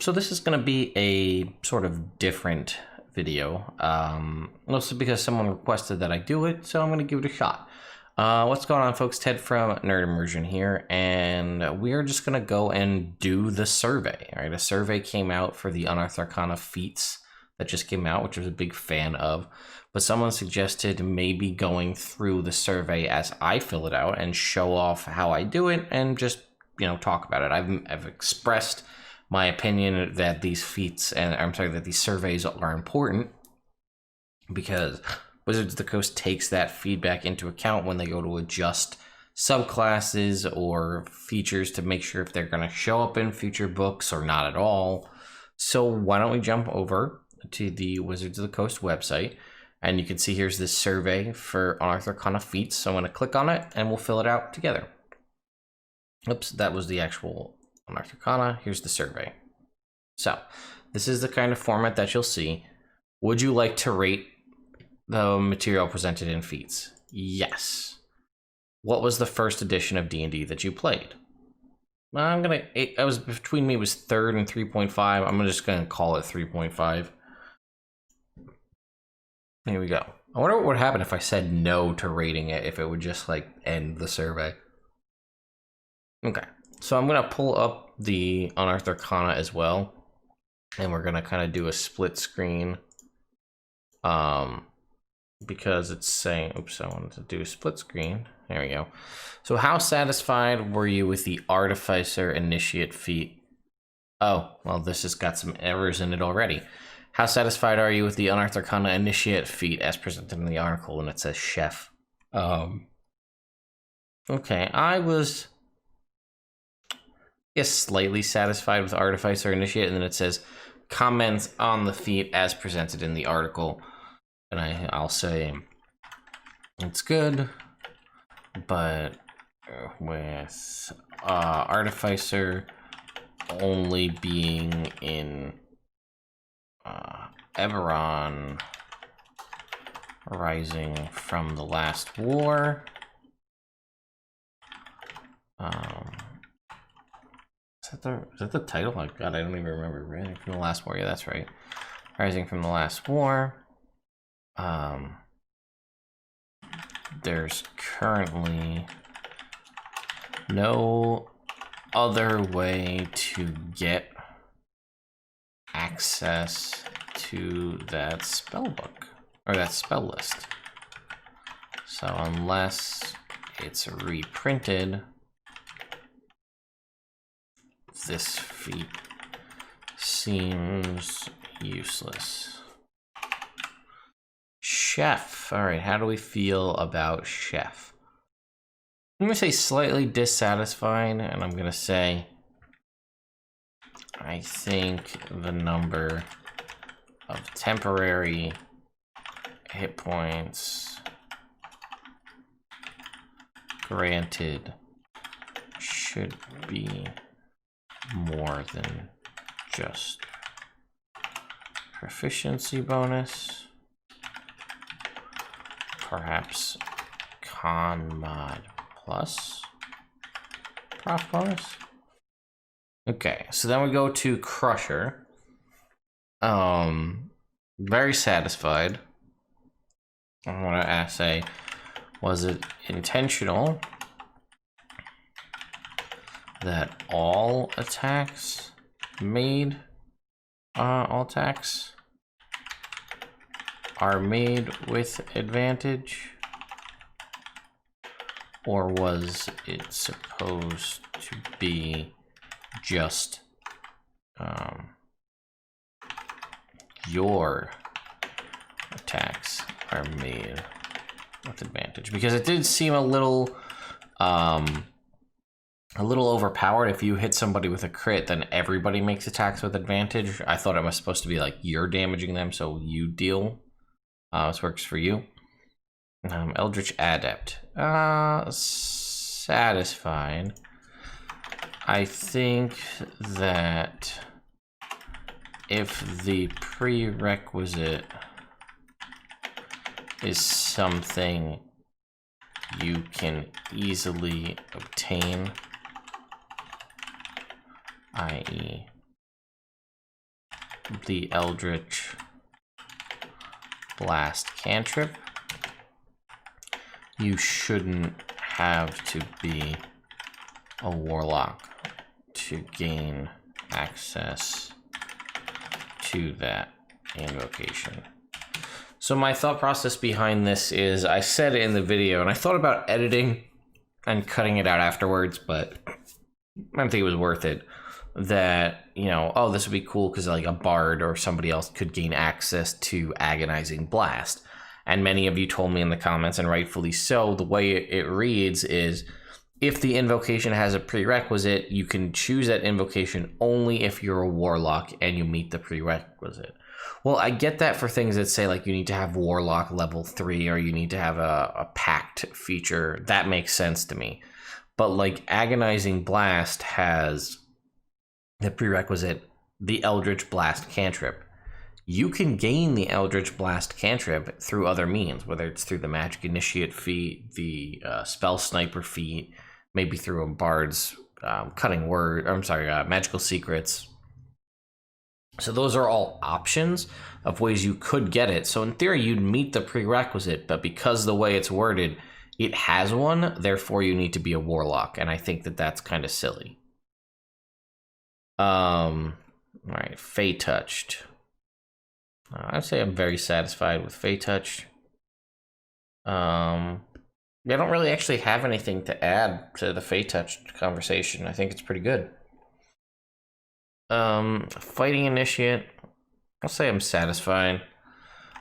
So this is going to be a sort of different video, mostly because someone requested that I do it, so I'm going to give it a shot. What's going on, folks? Ted from Nerd Immersion here, and we are just going to go and do the survey. All right, a survey came out for the Unearthed Arcana Feats that just came out, which I was a big fan of, but someone suggested maybe going through the survey as I fill it out and show off how I do it and just, talk about it. I've expressed my opinion that these feats that these surveys are important because Wizards of the Coast takes that feedback into account when they go to adjust subclasses or features to make sure if they're going to show up in future books or not at all. So why don't we jump over to the Wizards of the Coast website, and you can see here's this survey for Unearthed Arcana Feats. So I'm going to click on it and we'll fill it out together. Oops, that was the actual Unearthed Arcana. Here's the survey. So this is the kind of format that you'll see. Would you like to rate the material presented in Feats? Yes. What was the first edition of D&D that you played? It was between me, it was 3rd and 3.5. I'm just gonna call it 3.5. Here we go. I wonder what would happen if I said no to rating it, if it would just like end the survey. Okay, so I'm gonna pull up the Unearthed Arcana as well, and we're gonna kind of do a split screen, because it's saying, oops, I wanted to do a split screen. There we go. So how satisfied were you with the Artificer Initiate feat? Oh, well, this has got some errors in it already. How satisfied are you with the Unearthed Arcana Initiate feat as presented in the article? And it says chef. Okay, I was slightly satisfied with Artificer Initiate, and then it says comments on the feat as presented in the article, and I'll say it's good, but with Artificer only being in Eberron rising from the last war, is that the title? Oh god, I don't even remember. Rising from the Last War. Yeah, that's right. Rising from the Last War. There's currently no other way to get access to that spell book or that spell list. So unless it's reprinted, this feat seems useless. Chef. All right, how do we feel about Chef? I'm going to say slightly dissatisfied, and I'm going to say I think the number of temporary hit points granted should be more than just proficiency bonus. Perhaps con mod plus prof bonus. Okay, so then we go to Crusher. Very satisfied. I want to say, was it intentional that all attacks are made with advantage, or was it supposed to be just your attacks are made with advantage? Because it did seem a little overpowered. If you hit somebody with a crit, then everybody makes attacks with advantage. I thought it was supposed to be like you're damaging them, so you deal. This works for you. Eldritch Adept. Satisfied. I think that if the prerequisite is something you can easily obtain, i.e. the Eldritch Blast cantrip, you shouldn't have to be a warlock to gain access to that invocation. So my thought process behind this is, I said it in the video, and I thought about editing and cutting it out afterwards, but I don't think it was worth it. That, you know, oh, this would be cool because like a bard or somebody else could gain access to Agonizing Blast. And many of you told me in the comments, and rightfully so, the way it reads is, if the invocation has a prerequisite, you can choose that invocation only if you're a warlock and you meet the prerequisite. Well, I get that for things that say like you need to have warlock level 3 or you need to have a pact feature. That makes sense to me. But like Agonizing Blast has the prerequisite, the Eldritch Blast cantrip. You can gain the Eldritch Blast cantrip through other means, whether it's through the Magic Initiate feat, the Spell Sniper feat, maybe through a Bard's Magical Secrets. So those are all options of ways you could get it. So in theory, you'd meet the prerequisite, but because the way it's worded, it has one, therefore you need to be a warlock, and I think that that's kind of silly. All right, Fey Touched. I'd say I'm very satisfied with Fey Touch. I don't really actually have anything to add to the Fey Touch conversation. I think it's pretty good. Fighting Initiate. I'll say I'm satisfied.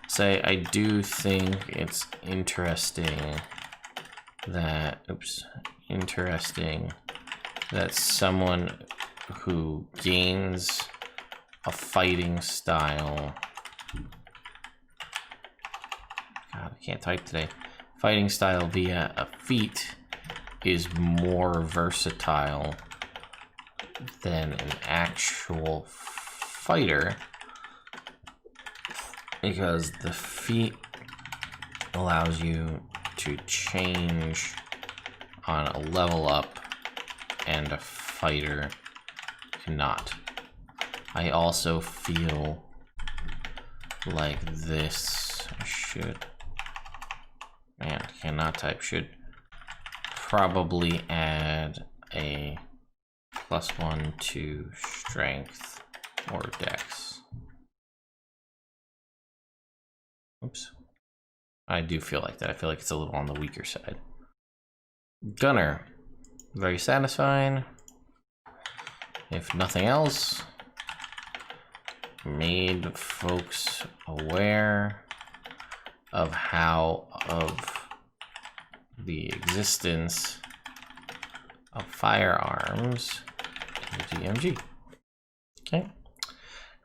Say I do think it's interesting that someone who gains a fighting style. God, I can't type today. Fighting style via a feat is more versatile than an actual fighter, because the feat allows you to change on a level up and a fighter cannot. I also feel like this should probably add a +1 to strength or dex. Oops. I do feel like that. I feel like it's a little on the weaker side. Gunner. Very satisfying. If nothing else, made folks aware of the existence of firearms in the DMG. Okay.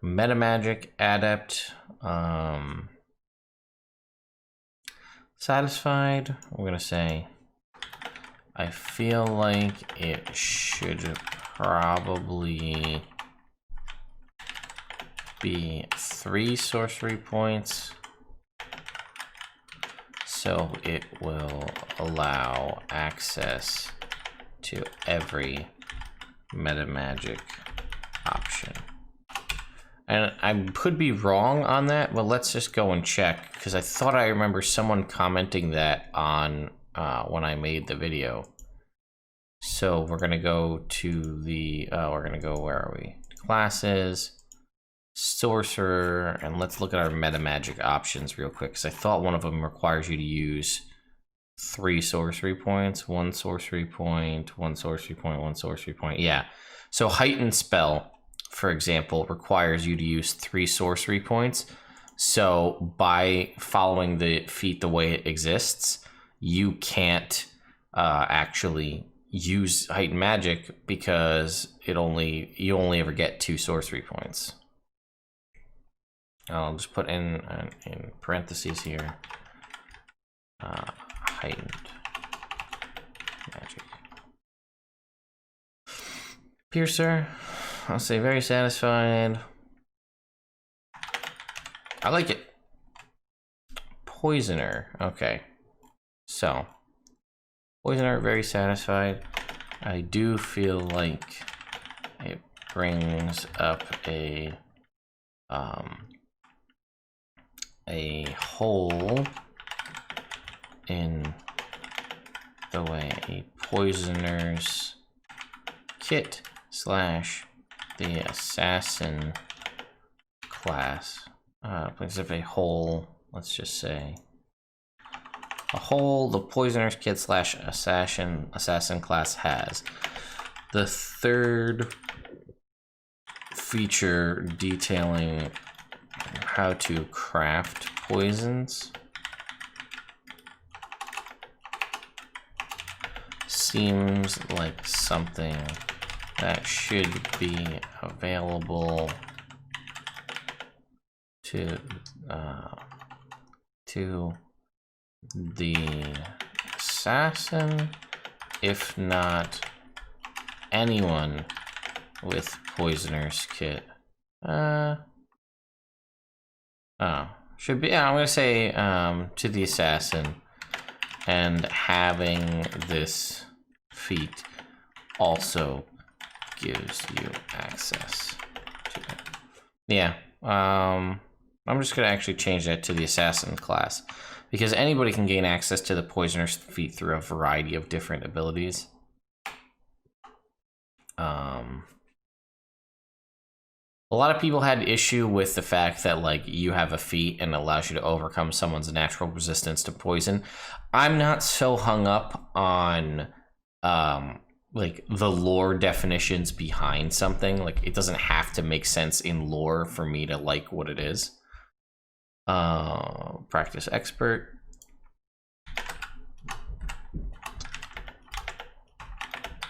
Metamagic Adept. Satisfied. I'm gonna say I feel like it should probably be 3 sorcery points, so it will allow access to every metamagic option. And I could be wrong on that, but let's just go and check, because I thought I remember someone commenting that on when I made the video. So we're gonna go to the where are we? Classes, Sorcerer, and let's look at our metamagic options real quick, because I thought one of them requires you to use 3 sorcery points, 1 sorcery point, 1 sorcery point, 1 sorcery point. Yeah. So Heightened Spell, for example, requires you to use 3 sorcery points. So by following the feat the way it exists, you can't actually use Heightened Magic, because you only ever get 2 sorcery points. I'll just put in parentheses here, Heightened Magic. Piercer, I'll say very satisfied. I like it. Poisoner, okay. So, Poisoner, very satisfied. I do feel like it brings up a a hole in the way a poisoner's kit / the assassin class. Place of a hole, let's just say a hole the poisoner's kit / assassin class has. The third feature detailing how to craft poisons seems like something that should be available to the assassin, if not anyone with poisoner's kit. Should be, I'm gonna say to the assassin, and having this feat also gives you access to it. Yeah, I'm just gonna actually change that to the assassin class, because anybody can gain access to the poisoner's feat through a variety of different abilities. A lot of people had issue with the fact that, like, you have a feat and it allows you to overcome someone's natural resistance to poison. I'm not so hung up on like the lore definitions behind something. Like, it doesn't have to make sense in lore for me to like what it is. Practice expert.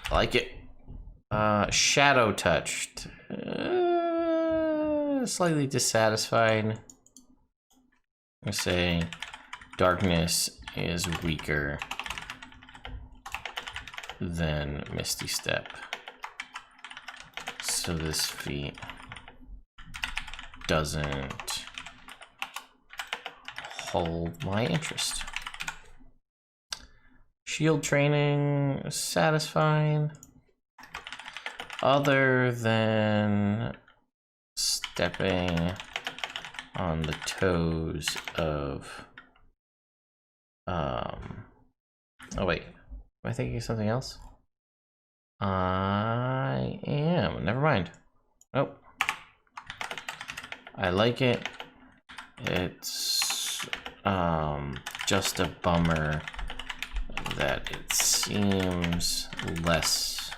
I like it. Shadow touched. Slightly dissatisfied. I'm gonna say darkness is weaker than Misty Step, so this feat doesn't hold my interest. Shield training, satisfying, other than stepping on the toes of oh wait, am I thinking of something else? I am, never mind. Oh, I like it. It's just a bummer that it seems less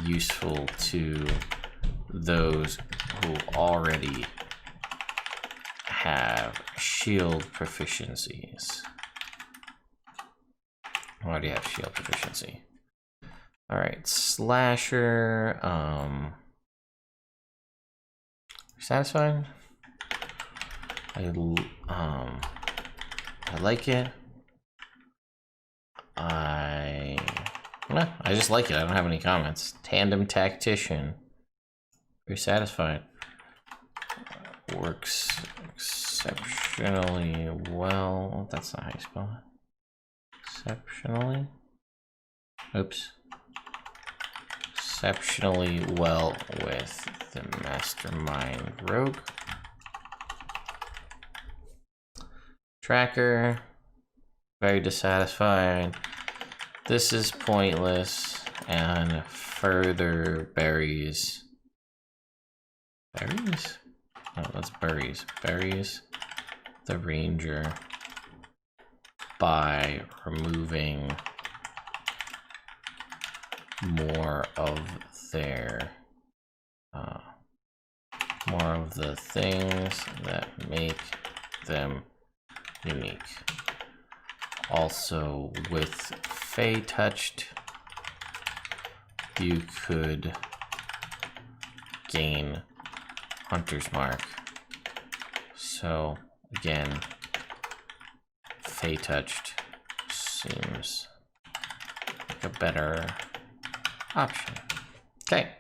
useful to those who already have shield proficiencies. Already have shield proficiency. All right, slasher. Satisfying. I like it. I just like it. I don't have any comments. Tandem tactician. Very satisfied. Works exceptionally well. That's not how you spell it. Exceptionally. Oops. Exceptionally well with the mastermind rogue. Tracker. Very dissatisfied. This is pointless and further buries. Berries? Oh, that's berries. Berries the ranger by removing more of their more of the things that make them unique. Also, with Fey touched, you could gain Hunter's Mark. So again, Fey touched seems like a better option. Okay,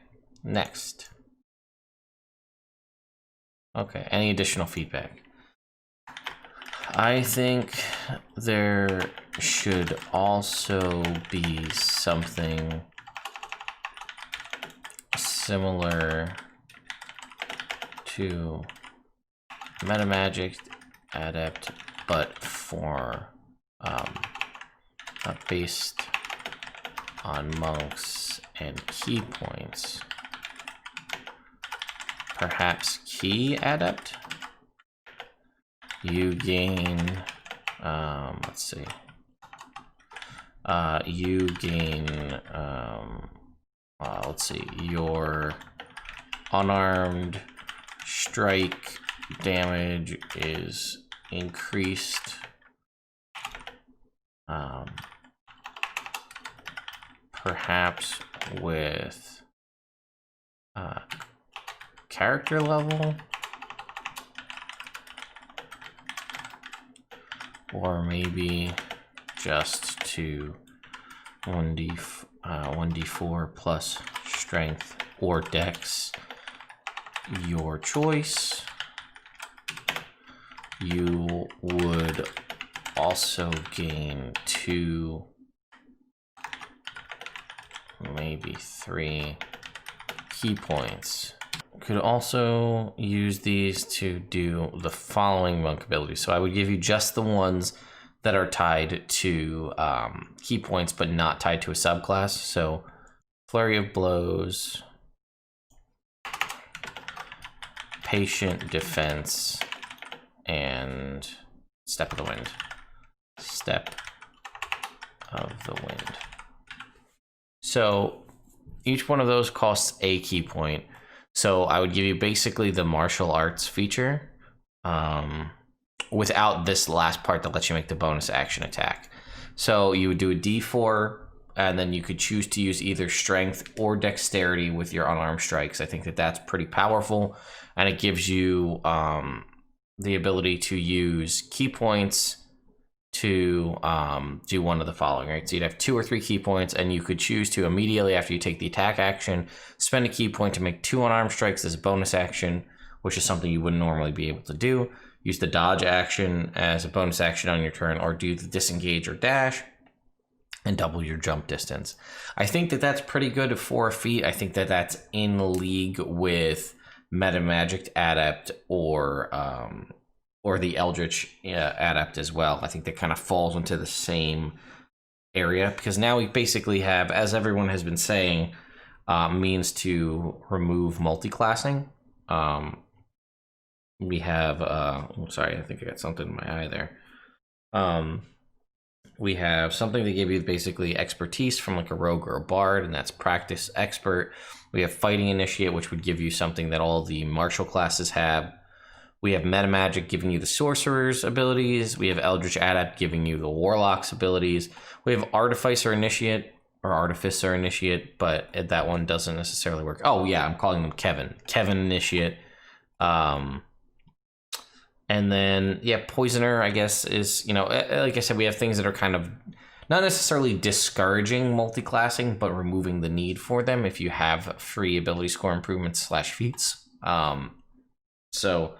next. Okay, any additional feedback? I think there should also be something similar to Metamagic Adept, but for based on monks and key points. Perhaps Key Adept? You gain, let's see. You gain, let's see, your unarmed strike damage is increased perhaps with character level, or maybe just to 1d4 plus strength or dex, your choice. You would also gain 2, maybe 3 key points. Could also use these to do the following monk abilities. So I would give you just the ones that are tied to key points, but not tied to a subclass. So Flurry of Blows, Patient Defense, and Step of the Wind. Step of the Wind. So each one of those costs a key point. So I would give you basically the martial arts feature without this last part that lets you make the bonus action attack. So you would do a D4, and then you could choose to use either strength or dexterity with your unarmed strikes. I think that that's pretty powerful, and it gives you the ability to use key points to do one of the following, right? So you'd have 2 or 3 key points, and you could choose to immediately after you take the attack action, spend a key point to make 2 unarmed strikes as a bonus action, which is something you wouldn't normally be able to do. Use the dodge action as a bonus action on your turn, or do the disengage or dash and double your jump distance. I think that that's pretty good for a feat. I think that that's in league with Metamagic Adept or the Eldritch Adept as well. I think that kind of falls into the same area, because now we basically have, as everyone has been saying, means to remove multi-classing. We have, sorry, I think I got something in my eye there. We have something that give you basically expertise from like a rogue or a bard, and that's practice expert. We have fighting initiate, which would give you something that all the martial classes have. We have metamagic giving you the sorcerer's abilities. We have eldritch adept giving you the warlock's abilities. We have artificer initiate or artificer initiate, but that one doesn't necessarily work. Oh yeah, I'm calling them Kevin initiate. And then, yeah, Poisoner, I guess, is, like I said, we have things that are kind of not necessarily discouraging multi-classing, but removing the need for them if you have free ability score improvements / feats. So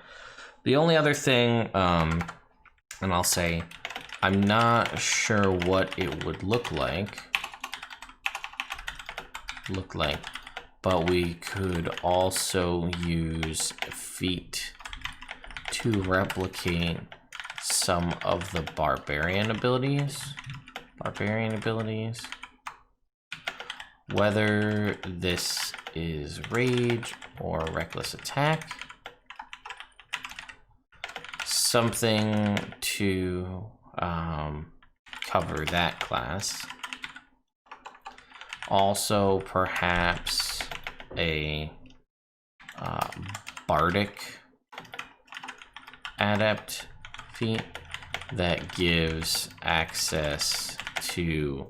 the only other thing, and I'll say, I'm not sure what it would look like, but we could also use feat to replicate some of the barbarian abilities. Whether this is rage or reckless attack, something to cover that class. Also, perhaps a bardic adept feat that gives access to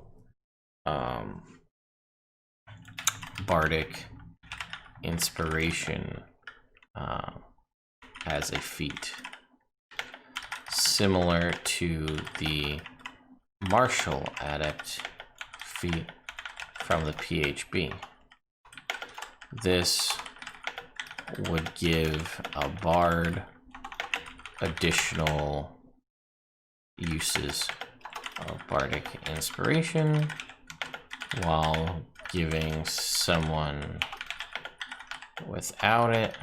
bardic inspiration as a feat, similar to the martial adept feat from the PHB. This would give a bard additional uses of bardic inspiration while giving someone without it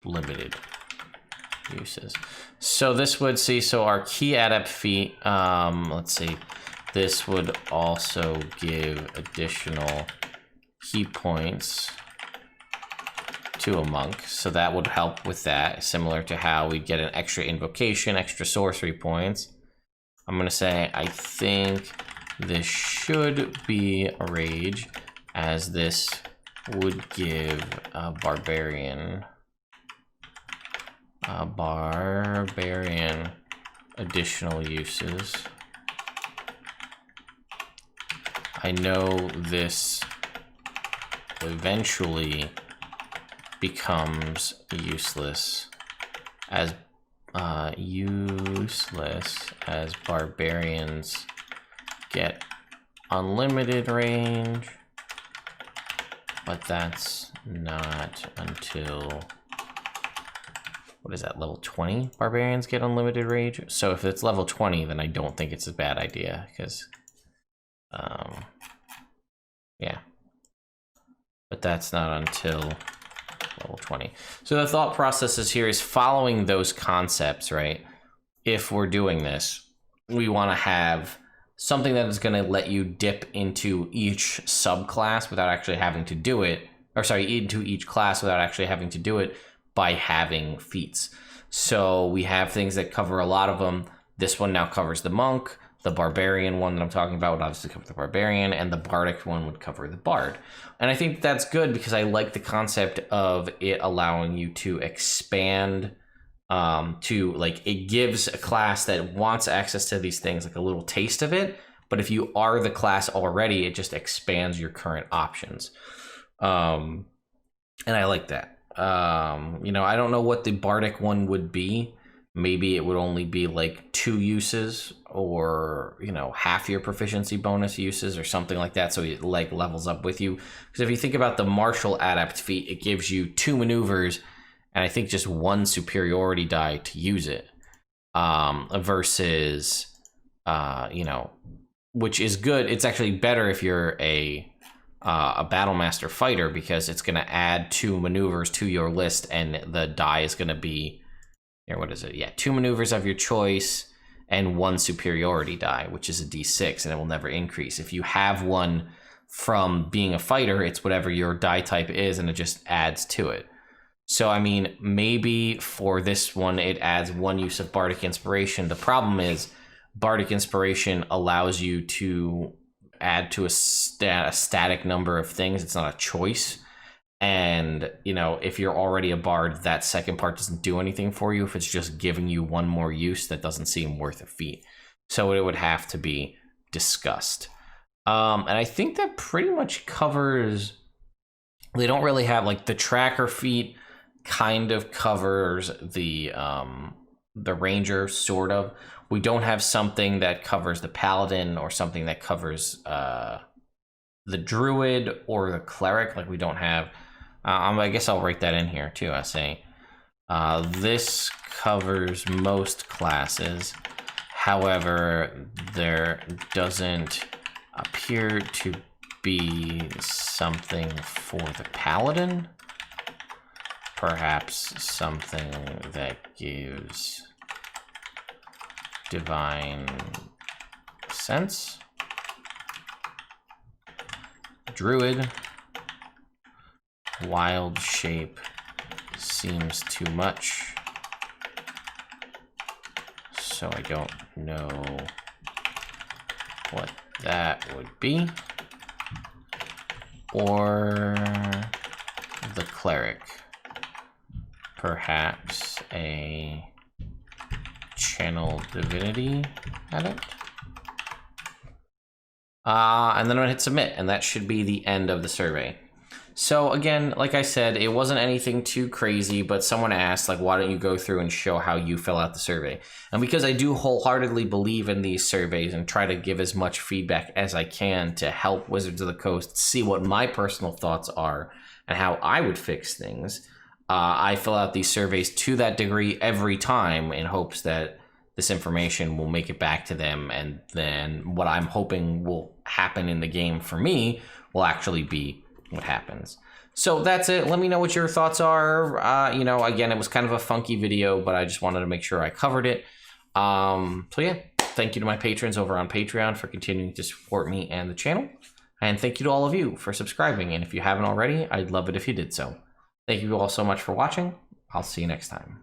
limited uses. So this would see, so our key adept feat, let's see, this would also give additional key points to a monk. So that would help with that, similar to how we get an extra invocation, extra sorcery points. I'm gonna say, I think this should be a rage, as this would give a barbarian additional uses. I know this eventually becomes useless as barbarians get unlimited range, but that's not until, what is that, level 20? Barbarians get unlimited range. So if it's level 20, then I don't think it's a bad idea, because yeah, but that's not until level 20. So the thought process here is following those concepts, right? If we're doing this, we want to have something that is going to let you dip into each subclass without actually having to do it, or sorry, into each class without actually having to do it by having feats. So we have things that cover a lot of them. This one now covers the monk. The barbarian one that I'm talking about would obviously cover the barbarian, and the bardic one would cover the bard. And I think that's good because I like the concept of it allowing you to expand, to, like, it gives a class that wants access to these things like a little taste of it. But if you are the class already, it just expands your current options. And I like that. You know, I don't know what the bardic one would be. Maybe it would only be like 2 uses, or, you know, half your proficiency bonus uses or something like that, so it like levels up with you. Because if you think about the martial adept feat, it gives you 2 maneuvers and I think just 1 superiority die to use it, versus you know, which is good. It's actually better if you're a battle master fighter, because it's going to add 2 maneuvers to your list, and the die is going to be, here, what is it? Yeah, 2 maneuvers of your choice and 1 superiority die, which is a d6, and it will never increase. If you have one from being a fighter, it's whatever your die type is, and it just adds to it. So, I mean, maybe for this one, it adds 1 use of Bardic Inspiration. The problem is Bardic Inspiration allows you to add to a static number of things. It's not a choice. And, you know, if you're already a bard, that second part doesn't do anything for you. If it's just giving you 1 more use, that doesn't seem worth a feat. So it would have to be discussed. And I think that pretty much covers... They don't really have, like, the tracker feat kind of covers the ranger, sort of. We don't have something that covers the paladin, or something that covers the druid or the cleric. Like, we don't have... I guess I'll write that in here too. I say this covers most classes. However, there doesn't appear to be something for the paladin. Perhaps something that gives divine sense. Druid. Wild shape seems too much, so I don't know what that would be. Or the cleric, perhaps a channel divinity adept. And then I'm gonna hit submit, and that should be the end of the survey. So again, like I said, it wasn't anything too crazy, but someone asked, like, why don't you go through and show how you fill out the survey? And because I do wholeheartedly believe in these surveys and try to give as much feedback as I can to help Wizards of the Coast see what my personal thoughts are and how I would fix things, I fill out these surveys to that degree every time in hopes that this information will make it back to them, and then what I'm hoping will happen in the game for me will actually be what happens. So that's it. Let me know what your thoughts are. You know, again, it was kind of a funky video, but I just wanted to make sure I covered it. So yeah, thank you to my patrons over on Patreon for continuing to support me and the channel. And thank you to all of you for subscribing. And if you haven't already, I'd love it if you did so. Thank you all so much for watching. I'll see you next time.